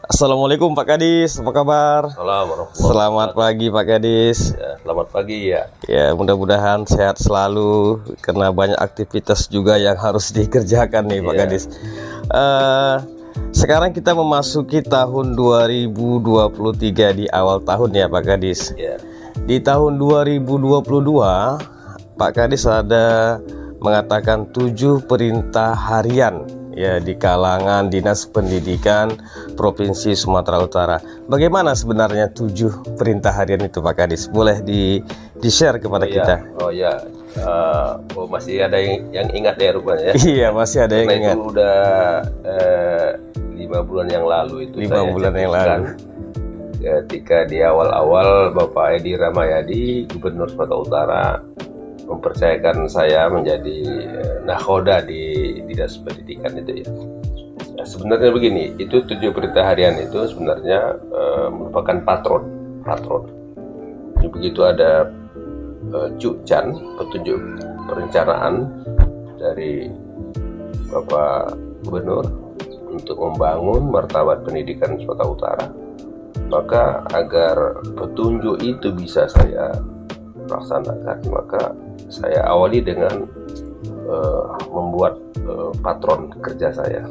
Assalamualaikum Pak Kadis, apa kabar? Selamat pagi Pak Kadis. Ya, selamat pagi ya. Ya, mudah-mudahan sehat selalu karena banyak aktivitas juga yang harus dikerjakan nih Pak Kadis. Sekarang kita memasuki tahun 2023 di awal tahun ya Pak Kadis. Ya. Di tahun 2022 Pak Kadis ada mengatakan 7 perintah harian ya di kalangan Dinas Pendidikan Provinsi Sumatera Utara. Bagaimana sebenarnya 7 perintah harian itu Pak Kadis? Boleh di-share kepada kita? Oh ya, masih ada yang ingat ya rupanya ya? Iya, masih ada yang ingat. Itu udah 5 bulan yang lalu itu 5 bulan yang lalu. Ketika di awal-awal Bapak Edi Ramayadi, Gubernur Sumatera Utara, mempercayakan saya menjadi nakhoda di Dinas Pendidikan itu ya. Nah, sebenarnya begini, itu 7 perintah harian itu sebenarnya merupakan patron. Jadi begitu ada Cukcan, petunjuk perencanaan dari Bapak Gubernur untuk membangun martabat pendidikan Sumatera Utara, maka agar petunjuk itu bisa saya laksanakan, maka saya awali dengan membuat patron kerja saya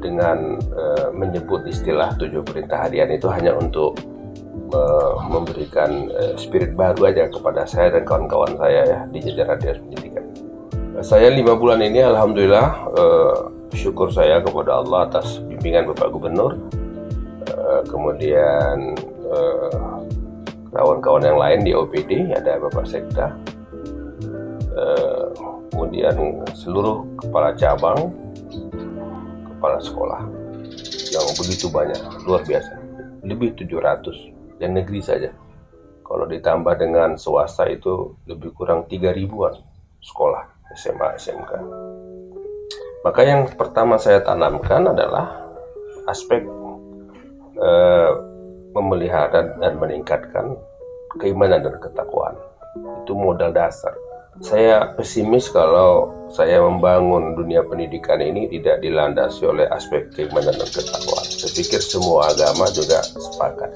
dengan menyebut istilah 7 perintah harian itu hanya untuk memberikan spirit baru aja kepada saya dan kawan-kawan saya ya di jajaran Dinas Pendidikan. Saya 5 bulan ini alhamdulillah syukur saya kepada Allah atas bimbingan Bapak Gubernur, kemudian kawan-kawan yang lain di OPD, ada Bapak Sekda, kemudian seluruh kepala cabang, kepala sekolah yang begitu banyak, luar biasa, lebih 700 yang negeri saja. Kalau ditambah dengan swasta itu lebih kurang 3.000-an sekolah SMA, SMK. Maka yang pertama saya tanamkan adalah aspek memelihara dan meningkatkan keimanan dan ketakwaan. Itu modal dasar. Saya pesimis kalau saya membangun dunia pendidikan ini tidak dilandasi oleh aspek keimanan dan ketakwaan. Saya pikir semua agama juga sepakat.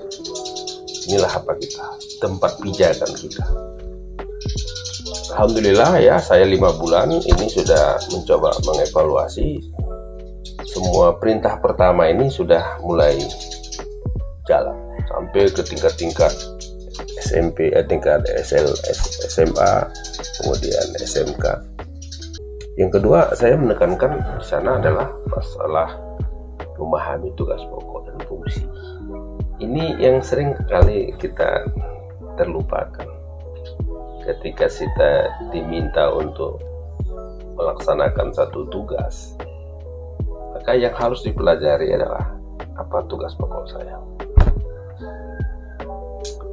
Inilah apa kita, tempat pijakan kita. Alhamdulillah ya, saya 5 bulan ini sudah mencoba mengevaluasi. Semua perintah pertama ini sudah mulai jalan sampai ke tingkat-tingkat SMP, tingkat SMA, kemudian SMK. Yang kedua, saya menekankan di sana adalah masalah memahami tugas pokok dan fungsi. Ini yang sering kali kita terlupakan ketika kita diminta untuk melaksanakan satu tugas. Maka yang harus dipelajari adalah apa tugas pokok saya,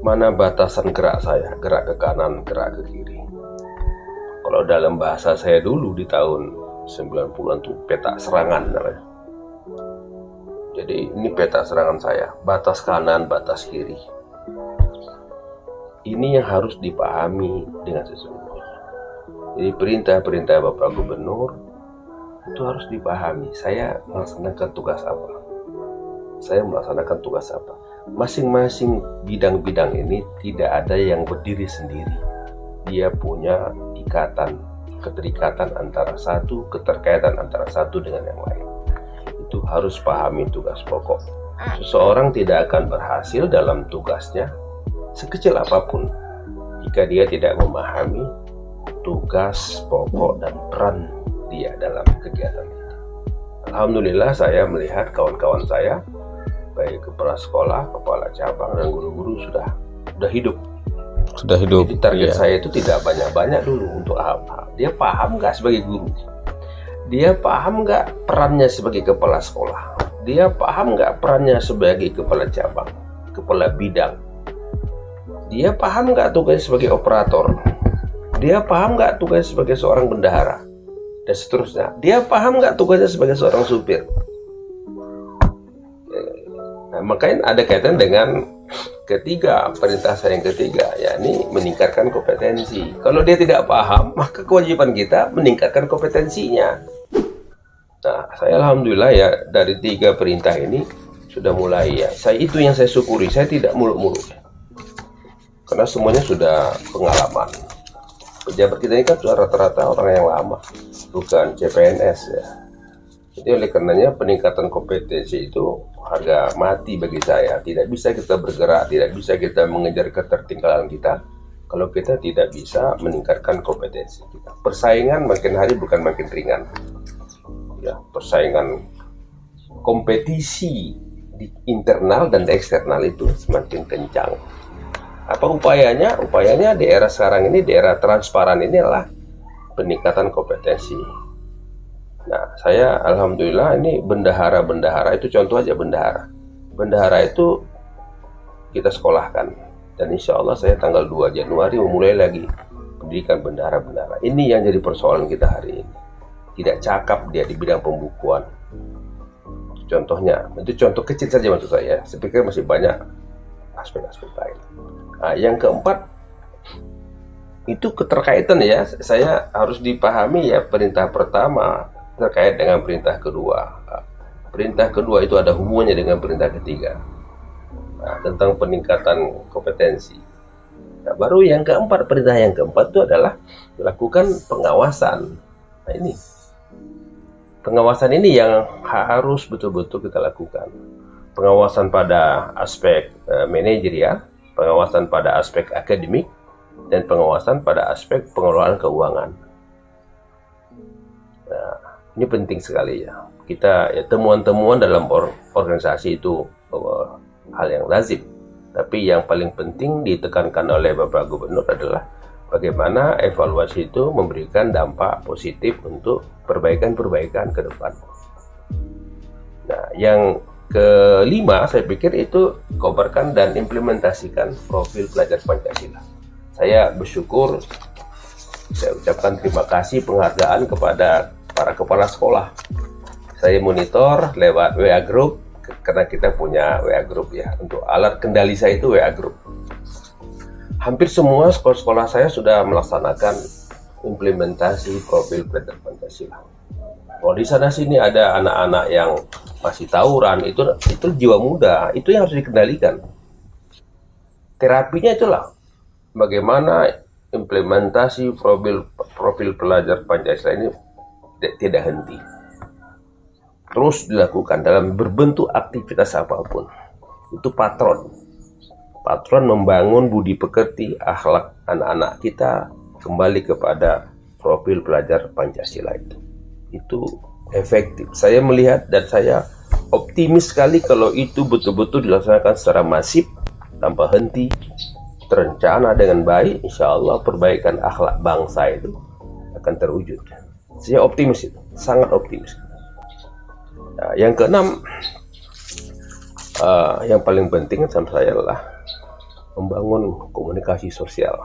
mana batasan gerak saya, gerak ke kanan, gerak ke kiri. Kalau dalam bahasa saya dulu di tahun 90-an itu peta serangan namanya. Jadi ini peta serangan saya, batas kanan, batas kiri. Ini yang harus dipahami dengan sesungguhnya. Jadi perintah-perintah Bapak Gubernur itu harus dipahami. Saya melaksanakan tugas apa? Saya melaksanakan tugas apa? Masing-masing bidang-bidang ini tidak ada yang berdiri sendiri. Dia punya keterikatan antara satu, keterkaitan antara satu dengan yang lain. Itu harus pahami tugas pokok. Seseorang tidak akan berhasil dalam tugasnya sekecil apapun jika dia tidak memahami tugas pokok dan peran dia dalam kegiatan itu. Alhamdulillah saya melihat kawan-kawan saya, baik kepala sekolah, kepala cabang, dan guru-guru sudah hidup. Jadi target saya itu tidak banyak-banyak dulu untuk hal-hal. Dia paham nggak sebagai guru? Dia paham nggak perannya sebagai kepala sekolah? Dia paham nggak perannya sebagai kepala cabang, kepala bidang? Dia paham nggak tugasnya sebagai operator? Dia paham nggak tugasnya sebagai seorang bendahara? Dan seterusnya. Dia paham nggak tugasnya sebagai seorang supir? Nah, makanya ada kaitan dengan ketiga, perintah saya yang ketiga, yakni meningkatkan kompetensi. Kalau dia tidak paham, maka kewajiban kita meningkatkan kompetensinya. Nah, saya alhamdulillah ya dari 3 perintah ini sudah mulai ya. Itu yang saya syukuri. Saya tidak muluk-muluk. Karena semuanya sudah pengalaman. Pejabat kita ini kan sudah rata-rata orang yang lama, bukan CPNS ya. Jadi oleh karenanya peningkatan kompetensi itu harga mati bagi saya. Tidak bisa kita bergerak, tidak bisa kita mengejar ketertinggalan kita kalau kita tidak bisa meningkatkan kompetensi kita. Persaingan makin hari bukan makin ringan. Ya, persaingan kompetisi di internal dan eksternal itu semakin kencang. Apa upayanya? Upayanya di era sekarang ini, di era transparan ini adalah peningkatan kompetensi. Nah, saya alhamdulillah ini bendahara itu contoh aja bendahara. Bendahara itu kita sekolahkan dan insya Allah saya tanggal 2 Januari memulai lagi pendidikan bendahara-bendahara. Ini yang jadi persoalan kita hari ini. Tidak cakap dia di bidang pembukuan. Contohnya, itu contoh kecil saja maksud saya. Saya pikir masih banyak aspek-aspek lain. Nah, yang keempat itu keterkaitan ya. Saya harus dipahami ya, perintah pertama terkait dengan perintah kedua. Perintah kedua itu ada hubungannya dengan perintah ketiga. Nah, tentang peningkatan kompetensi. Nah, baru yang keempat, perintah yang keempat itu adalah melakukan pengawasan. Nah, ini pengawasan ini yang harus betul-betul kita lakukan. Pengawasan pada aspek manajerial, pengawasan pada aspek akademik, dan pengawasan pada aspek pengelolaan keuangan. Nah, ini penting sekali ya. Kita ya, temuan-temuan dalam organisasi itu hal yang lazim. Tapi yang paling penting ditekankan oleh Bapak Gubernur adalah bagaimana evaluasi itu memberikan dampak positif untuk perbaikan-perbaikan ke depan. Nah, yang kelima saya pikir itu kobarkan dan implementasikan profil pelajar Pancasila. Saya bersyukur, saya ucapkan terima kasih penghargaan kepada para kepala sekolah. Saya monitor lewat WA Group, karena kita punya WA Group ya. Untuk alat kendali saya itu WA Group. Hampir semua sekolah-sekolah saya sudah melaksanakan implementasi profil pelajar Pancasila. Kalau di sana sini ada anak-anak yang masih tawuran, itu jiwa muda, itu yang harus dikendalikan. Terapinya itulah bagaimana implementasi profil pelajar Pancasila ini tidak henti. Terus dilakukan dalam berbentuk aktivitas apapun. Itu patron membangun budi pekerti, akhlak anak-anak kita kembali kepada profil pelajar Pancasila itu. Itu efektif. Saya melihat dan saya optimis sekali kalau itu betul-betul dilaksanakan secara masif, tanpa henti, terencana dengan baik, insya Allah perbaikan akhlak bangsa itu akan terwujud. Saya optimis itu, sangat optimis. Nah, yang keenam, yang paling penting sama saya adalah membangun komunikasi sosial.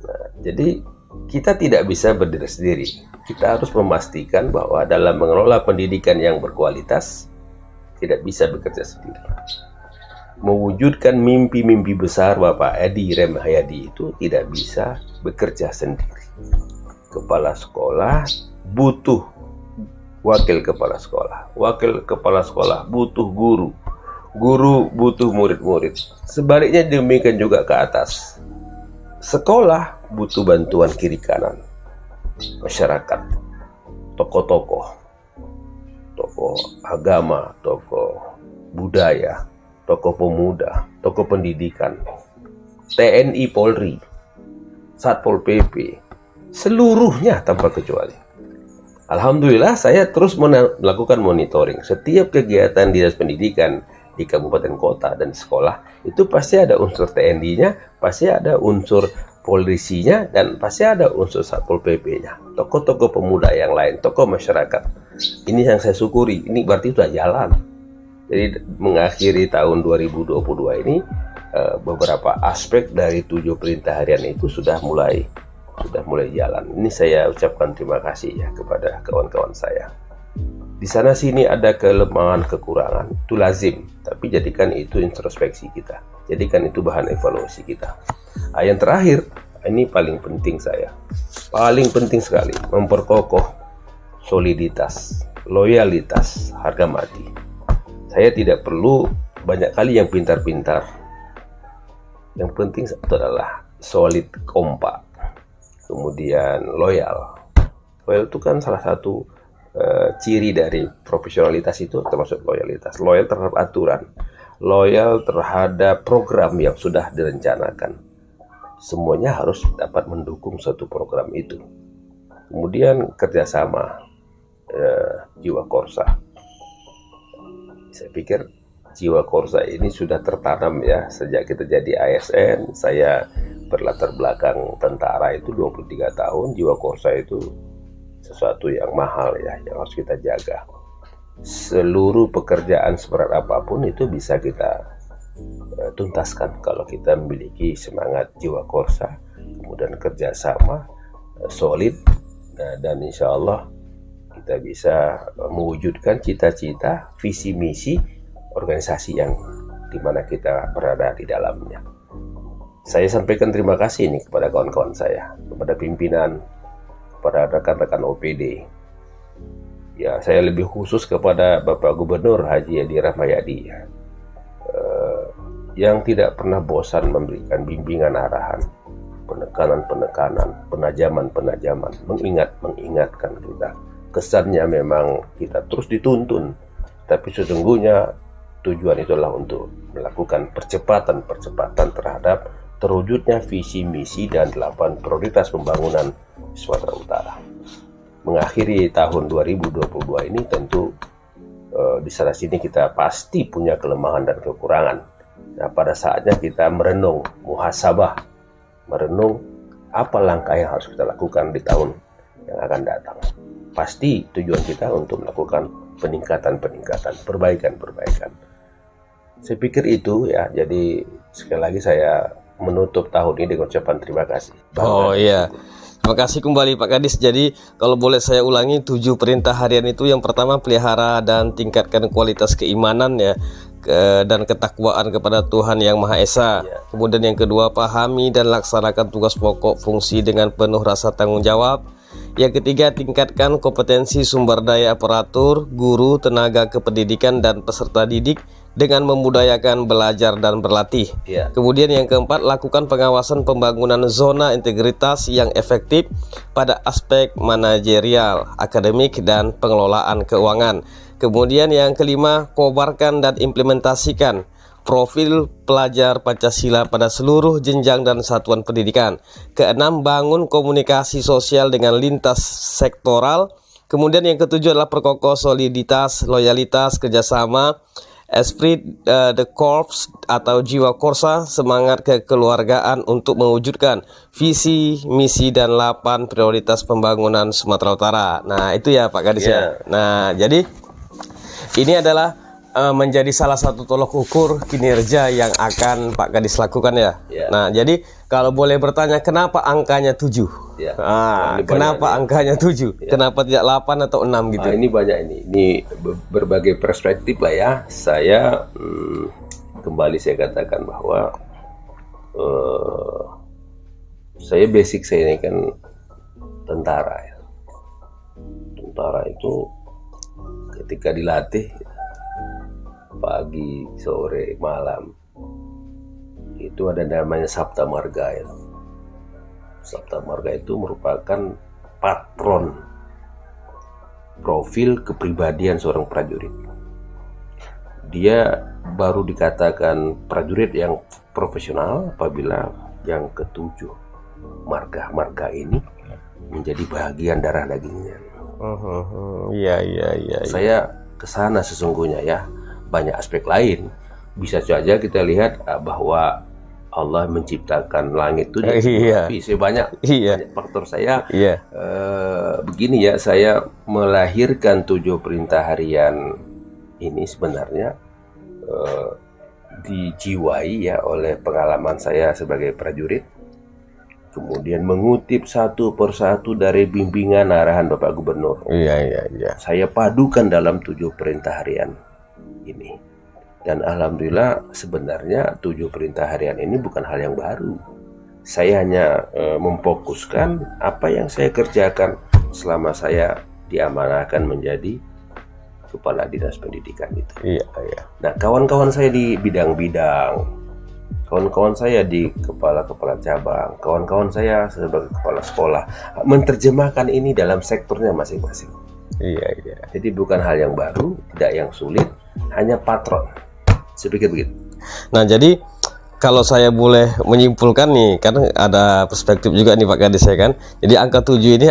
Nah, jadi kita tidak bisa berdiri sendiri. Kita harus memastikan bahwa dalam mengelola pendidikan yang berkualitas tidak bisa bekerja sendiri. Mewujudkan mimpi-mimpi besar Bapak Edi Rahmayadi itu tidak bisa bekerja sendiri. Kepala sekolah butuh wakil kepala sekolah. Wakil kepala sekolah butuh guru. Guru butuh murid-murid. Sebaliknya demikian juga ke atas. Sekolah butuh bantuan kiri kanan. Masyarakat, tokoh-tokoh, tokoh agama, tokoh budaya, tokoh pemuda, tokoh pendidikan, TNI, Polri, Satpol PP, seluruhnya tanpa kecuali. Alhamdulillah saya terus melakukan monitoring. Setiap kegiatan dinas pendidikan di kabupaten kota dan sekolah itu pasti ada unsur TNI-nya, pasti ada unsur polisinya, dan pasti ada unsur Satpol PP-nya, tokoh-tokoh pemuda yang lain, tokoh masyarakat. Ini yang saya syukuri, ini berarti sudah jalan. Jadi mengakhiri tahun 2022 ini beberapa aspek dari 7 perintah harian itu sudah mulai jalan. Ini saya ucapkan terima kasih ya kepada kawan-kawan saya. Di sana sini ada kelemahan, kekurangan, itu lazim, tapi jadikan itu introspeksi kita, jadikan itu bahan evaluasi kita. Yang terakhir, ini paling penting paling penting sekali, memperkokoh soliditas, loyalitas, harga mati. Saya tidak perlu banyak kali yang pintar-pintar. Yang penting itu adalah solid, kompak, kemudian loyal. Loyal itu kan salah satu ciri dari profesionalitas, itu termasuk loyalitas. Loyal terhadap aturan, loyal terhadap program yang sudah direncanakan. Semuanya harus dapat mendukung suatu program itu. Kemudian kerjasama, jiwa korsa. Saya pikir jiwa korsa ini sudah tertanam ya sejak kita jadi ASN. Saya berlatar belakang tentara itu 23 tahun. Jiwa korsa itu sesuatu yang mahal ya, yang harus kita jaga. Seluruh pekerjaan seberat apapun itu bisa kita tuntaskan kalau kita memiliki semangat jiwa korsa, kemudian kerjasama solid, dan insya Allah kita bisa mewujudkan cita-cita, visi misi organisasi yang dimana kita berada di dalamnya. Saya sampaikan terima kasih ini kepada kawan-kawan saya, kepada pimpinan, kepada rekan-rekan OPD. Ya, saya lebih khusus kepada Bapak Gubernur Haji Edi Rahmayadi, yang tidak pernah bosan memberikan bimbingan arahan, penekanan-penekanan, penajaman-penajaman, mengingatkan kita. Kesannya memang kita terus dituntun, tapi sesungguhnya tujuan itulah untuk melakukan percepatan terhadap terwujudnya visi misi dan 8 prioritas pembangunan Sumatera Utara. Mengakhiri tahun 2022 ini tentu di sana sini kita pasti punya kelemahan dan kekurangan. Nah, pada saatnya kita merenung, muhasabah, merenung apa langkah yang harus kita lakukan di tahun yang akan datang. Pasti tujuan kita untuk melakukan peningkatan, perbaikan. Saya pikir itu ya. Jadi sekali lagi saya menutup tahun ini dengan ucapan terima kasih. Oh iya, terima kasih kembali Pak Kadis. Jadi kalau boleh saya ulangi 7 perintah harian itu, yang pertama pelihara dan tingkatkan kualitas keimanan ya, dan ketakwaan kepada Tuhan Yang Maha Esa. Kemudian yang kedua, pahami dan laksanakan tugas pokok fungsi dengan penuh rasa tanggung jawab. Yang ketiga, tingkatkan kompetensi sumber daya aparatur, guru, tenaga kependidikan dan peserta didik dengan membudayakan belajar dan berlatih. Kemudian yang keempat, lakukan pengawasan pembangunan zona integritas yang efektif pada aspek manajerial, akademik dan pengelolaan keuangan. Kemudian yang kelima, kobarkan dan implementasikan profil pelajar Pancasila pada seluruh jenjang dan satuan pendidikan. Keenam, bangun komunikasi sosial dengan lintas sektoral. Kemudian yang ketujuh adalah perkokoh soliditas, loyalitas, kerjasama, esprit de corps atau jiwa korsa, semangat kekeluargaan untuk mewujudkan visi, misi dan 8 prioritas pembangunan Sumatera Utara. Nah itu ya Pak Kadis ya. Nah jadi ini adalah menjadi salah satu tolok ukur kinerja yang akan Pak Kadis lakukan ya. Nah jadi kalau boleh bertanya, kenapa angkanya 7? Kenapa angkanya 7? Kenapa tidak 8 atau 6 gitu? Ini banyak ini berbagai perspektif lah ya. Saya kembali saya katakan bahwa saya basic saya ini kan tentara ya. Tentara itu ketika dilatih pagi, sore, malam, itu ada namanya Sabta Marga ya. Sabta Marga itu merupakan patron profil kepribadian seorang prajurit. Dia baru dikatakan prajurit yang profesional apabila yang ketujuh marga ini menjadi bagian darah dagingnya. Iya. Saya kesana sesungguhnya ya. Banyak aspek lain. Bisa saja kita lihat bahwa Allah menciptakan langit itu tapi banyak faktor. Saya begini ya, saya melahirkan 7 perintah harian ini sebenarnya dijiwai ya oleh pengalaman saya sebagai prajurit, kemudian mengutip satu persatu dari bimbingan arahan Bapak Gubernur. Saya padukan dalam 7 perintah harian ini. Dan alhamdulillah sebenarnya 7 perintah harian ini bukan hal yang baru. Saya hanya memfokuskan apa yang saya kerjakan selama saya diamanahkan menjadi kepala dinas pendidikan itu. Iya, iya. Nah, kawan-kawan saya di bidang-bidang, kawan-kawan saya di kepala-kepala cabang, kawan-kawan saya sebagai kepala sekolah menerjemahkan ini dalam sektornya masing-masing. Iya, iya. Jadi bukan hal yang baru, tidak yang sulit, hanya patron. Saya pikir begitu. Nah, jadi kalau saya boleh menyimpulkan nih, kan ada perspektif juga nih Pak Kadis ya kan. Jadi angka 7 ini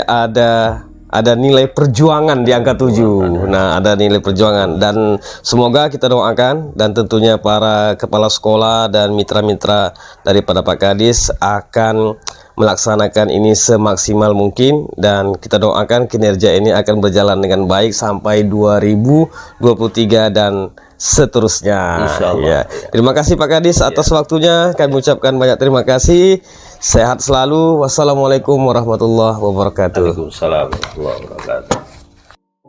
ada nilai perjuangan di angka 7. Nah, ada nilai perjuangan, dan semoga kita doakan, dan tentunya para kepala sekolah dan mitra-mitra daripada Pak Kadis akan melaksanakan ini semaksimal mungkin, dan kita doakan kinerja ini akan berjalan dengan baik sampai 2023 dan seterusnya. Ya. Terima kasih Pak Kadis atas waktunya. Kami ucapkan banyak terima kasih. Sehat selalu. Wassalamualaikum warahmatullahi wabarakatuh. Waalaikumsalam warahmatullahi wabarakatuh.